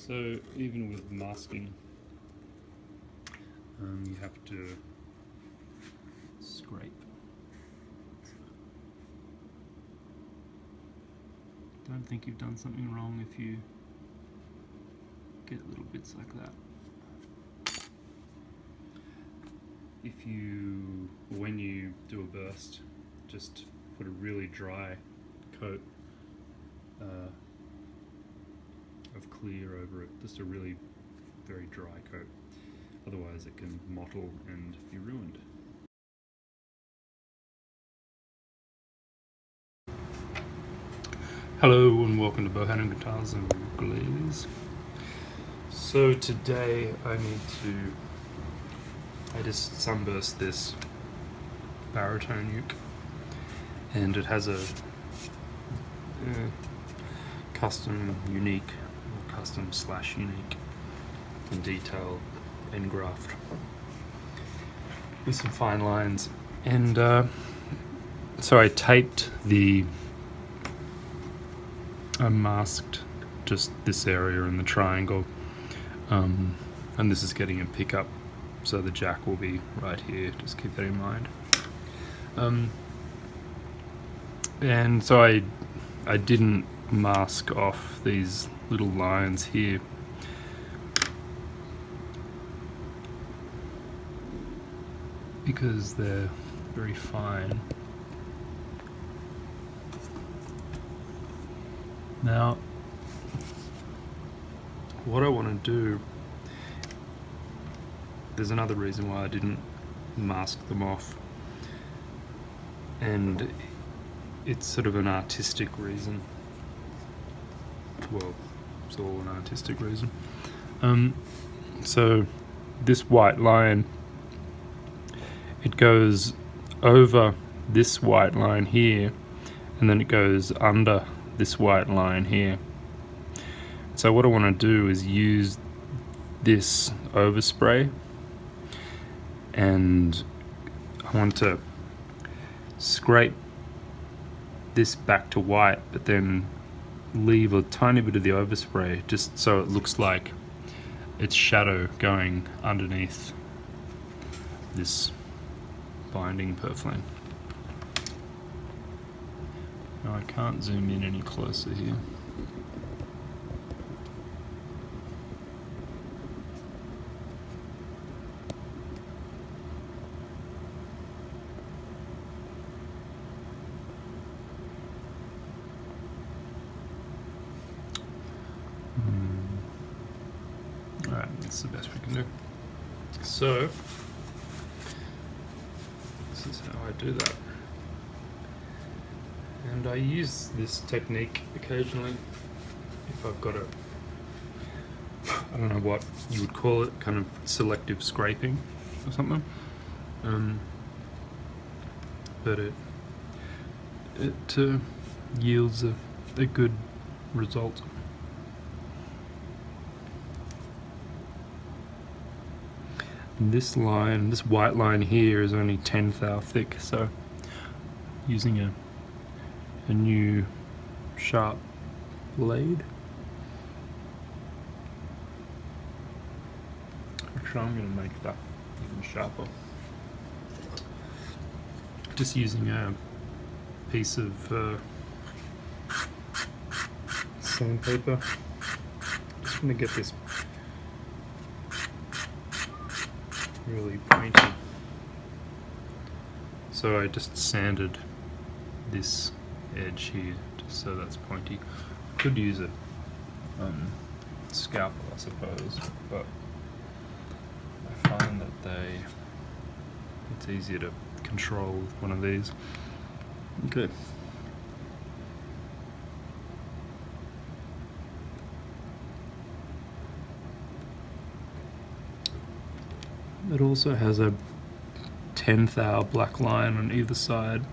So even with masking, you have to scrape. Don't think you've done something wrong if you get little bits like that. When you do a burst, just put a really dry coat of clear over it, just a really very dry coat, otherwise it can mottle and be ruined. Hello and welcome to Beau, Hannam guitars and ukuleles. So today I just sunburst this baritone uke, and it has a custom slash unique and detailed end graft with some fine lines, and so I masked just this area in the triangle, and this is getting a pickup, so the jack will be right here, just keep that in mind. And so I didn't mask off these little lines here because they're very fine. Now, what I want to do, there's another reason why I didn't mask them off, and it's sort of an artistic reason. Well, it's all an artistic reason. So this white line, it goes over this white line here, and then it goes under this white line here. So what I want to do is use this overspray, and I want to scrape this back to white, but then leave a tiny bit of the overspray just so it looks like it's shadow going underneath this binding purfling. Now I can't zoom in any closer here. Alright, that's the best we can do. So, this is how I do that. And I use this technique occasionally if I've got I don't know what you would call it, kind of selective scraping or something. But it yields a good result. And this white line here is only 1/10 thou thick, so using a new sharp blade, actually I'm going to make that even sharper. Just using a piece of sandpaper. Just going to get this really pointy. So I just sanded this edge here just so that's pointy. Could use a scalpel, I suppose, but I find that it's easier to control with one of these. Okay. It also has a 1/10 thou black line on either side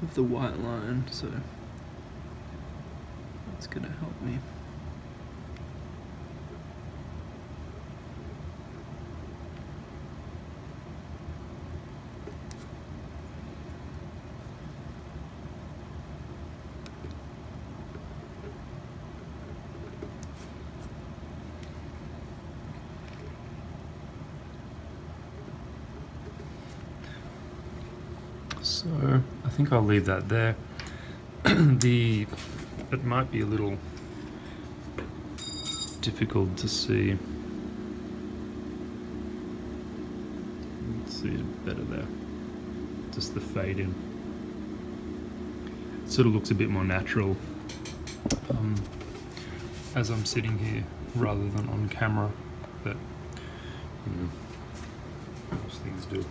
of the white line, so that's going to help me. So I think I'll leave that there. It might be a little difficult to see. Let's see it better there. Just the fade in. It sort of looks a bit more natural as I'm sitting here rather than on camera, but you know, most things do.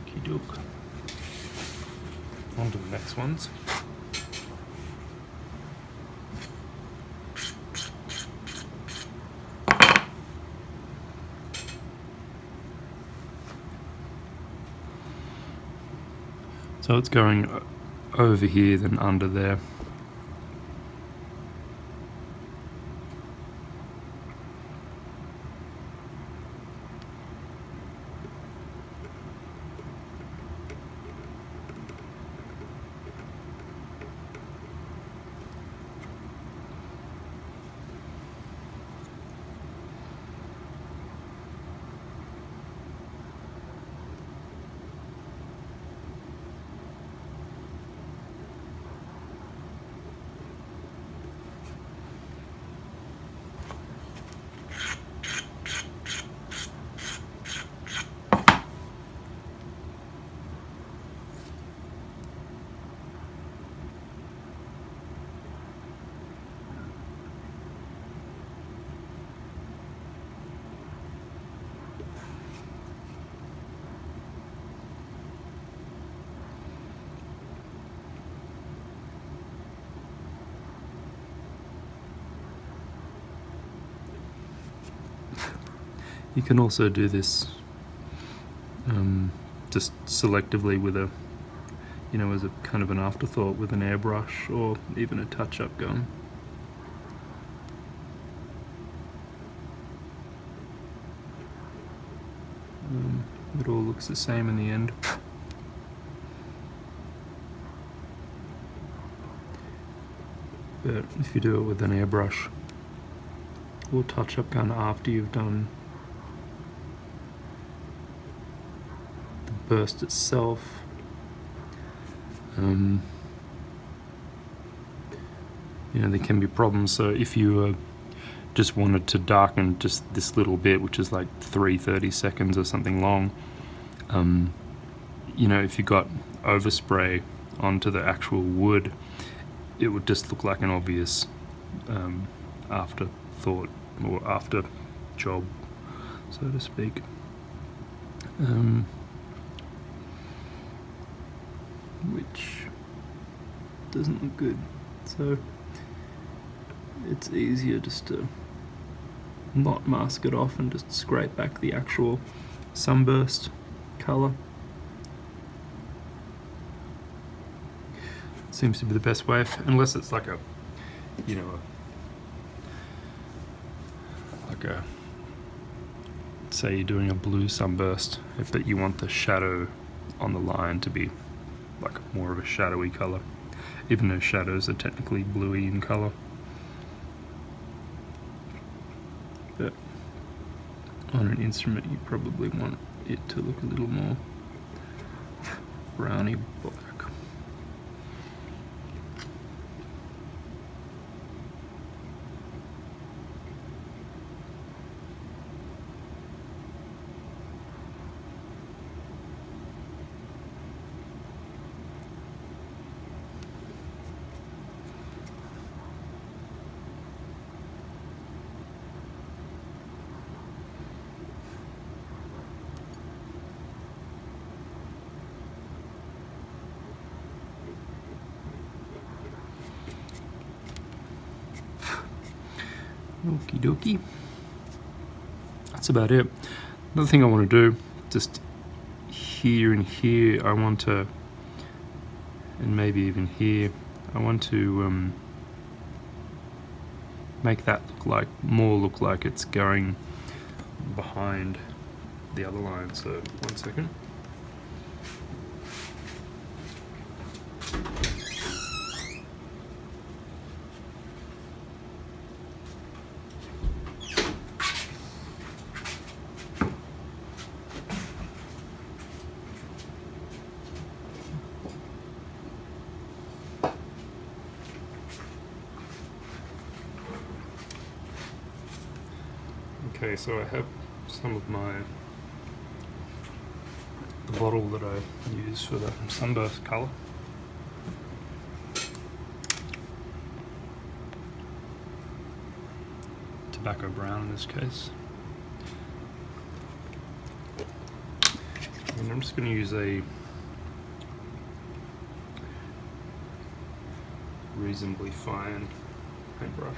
Okey-doke. On to the next ones. So it's going over here then under there. You can also do this just selectively with a, you know, as a kind of an afterthought with an airbrush or even a touch-up gun. It all looks the same in the end. But if you do it with an airbrush or touch-up gun after you've done the burst itself, you know, there can be problems. So if you just wanted to darken just this little bit, which is like 30 seconds or something long, you know, if you got overspray onto the actual wood, it would just look like an obvious afterthought or after job, so to speak. Which doesn't look good, so it's easier just to not mask it off and just scrape back the actual sunburst colour. Seems to be the best way, unless it's like a, you know, say you're doing a blue sunburst, but you want the shadow on the line to be like more of a shadowy colour, even though shadows are technically bluey in colour. But on an instrument you probably want it to look a little more browny black. Okie dokie. That's about it. Another thing I want to do, just here and here, I want to, and maybe even here, I want to make that look like it's going behind the other line. So 1 second. Okay, so I have some of the bottle that I use for the sunburst colour. Tobacco brown in this case. And I'm just going to use a reasonably fine paintbrush.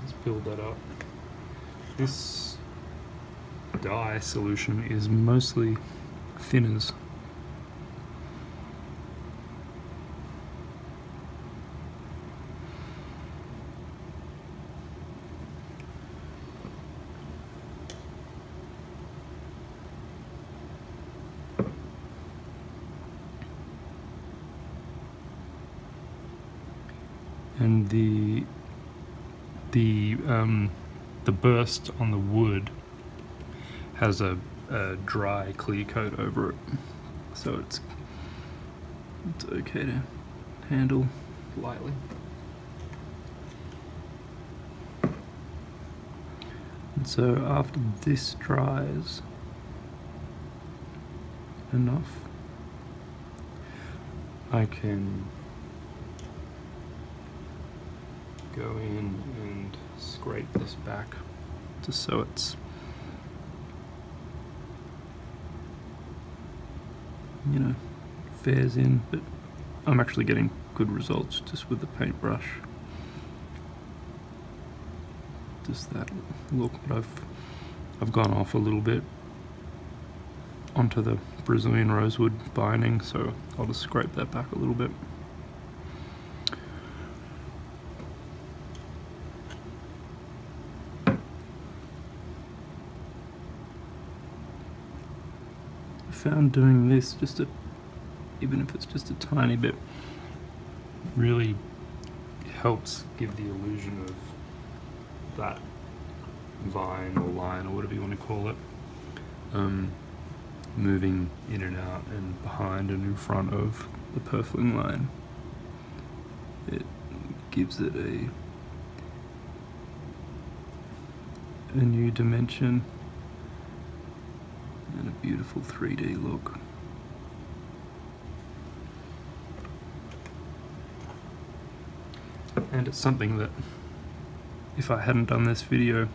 Just build that up. This dye solution is mostly thinners. And the burst on the wood has a dry clear coat over it, so it's okay to handle lightly. And so after this dries enough, I can go in and scrape this back just so it's, you know, fares in, but I'm actually getting good results just with the paintbrush. Just that look, but I've gone off a little bit onto the Brazilian rosewood binding, so I'll just scrape that back a little bit. I found doing this even if it's just a tiny bit, really helps give the illusion of that vine or line or whatever you want to call it, moving in and out and behind and in front of the purfling line. It gives it a new dimension and a beautiful 3D look. And it's something that, if I hadn't done this video,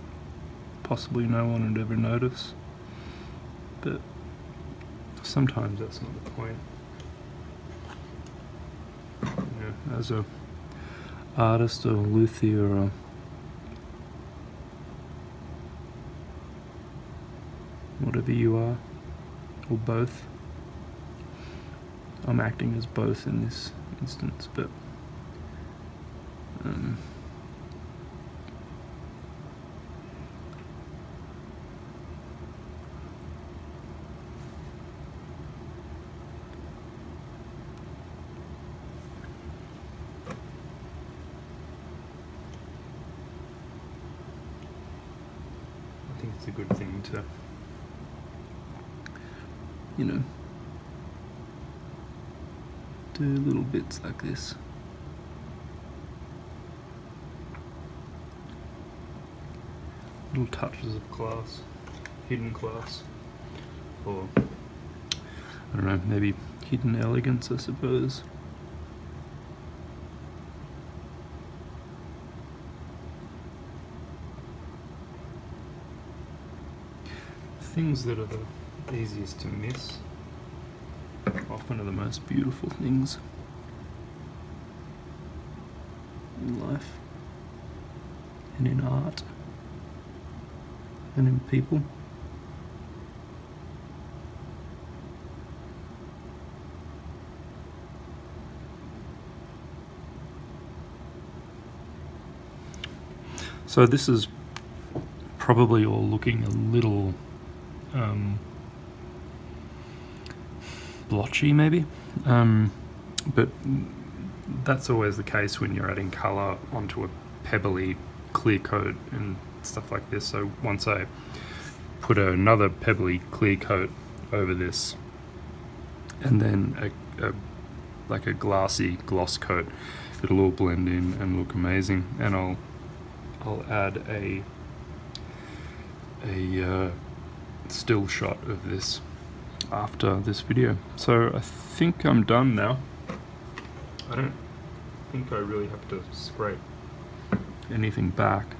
possibly no one would ever notice. But sometimes that's not the point. You know, as a artist or luthier or whatever you are, or both. I'm acting as both in this instance, but I think it's a good thing to, you know, do little bits like this. Little touches of class, hidden class, or I don't know, maybe hidden elegance, I suppose. Things that are the easiest to miss often are the most beautiful things in life and in art and in people. So this is probably all looking a little blotchy maybe, but that's always the case when you're adding colour onto a pebbly clear coat, and stuff like this. So once I put another pebbly clear coat over this, and then like a glassy gloss coat, it'll all blend in and look amazing. And I'll add a still shot of this after this video. So I think I'm done now. I don't think I really have to scrape anything back.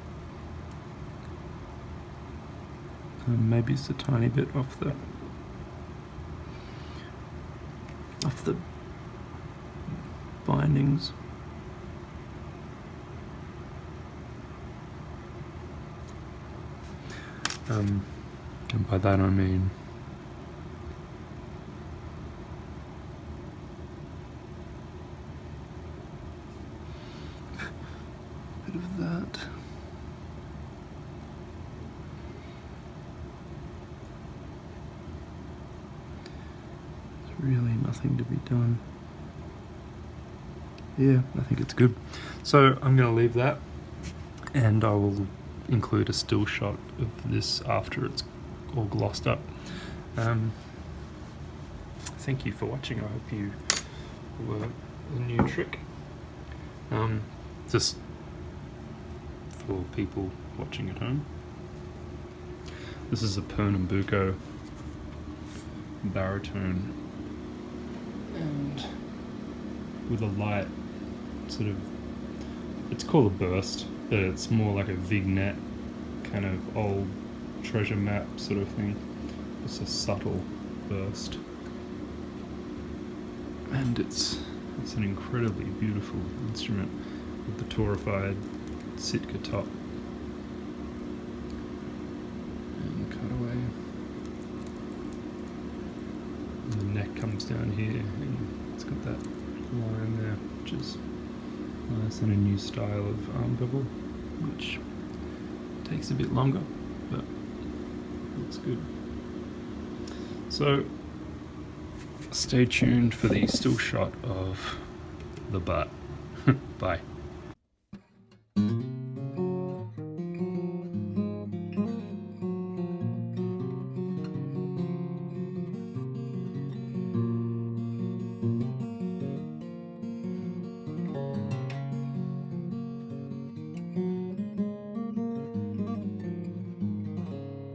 Maybe it's a tiny bit off the bindings. And by that I mean bit of that. There's really nothing to be done. Yeah, I think it's good. So I'm going to leave that, and I will include a still shot of this after it's all glossed up. Thank you for watching. I hope you were a new trick. Just for people watching at home, this is a Pernambuco baritone, and with a light sort of, it's called a burst, but it's more like a vignette, kind of old treasure map sort of thing. It's a subtle burst, and it's an incredibly beautiful instrument with the torrefied Sitka top and cutaway, and the neck comes down here, and it's got that line there, which is nice, and a new style of arm bevel, which takes a bit longer, but looks good. So stay tuned for the still shot of the butt. Bye.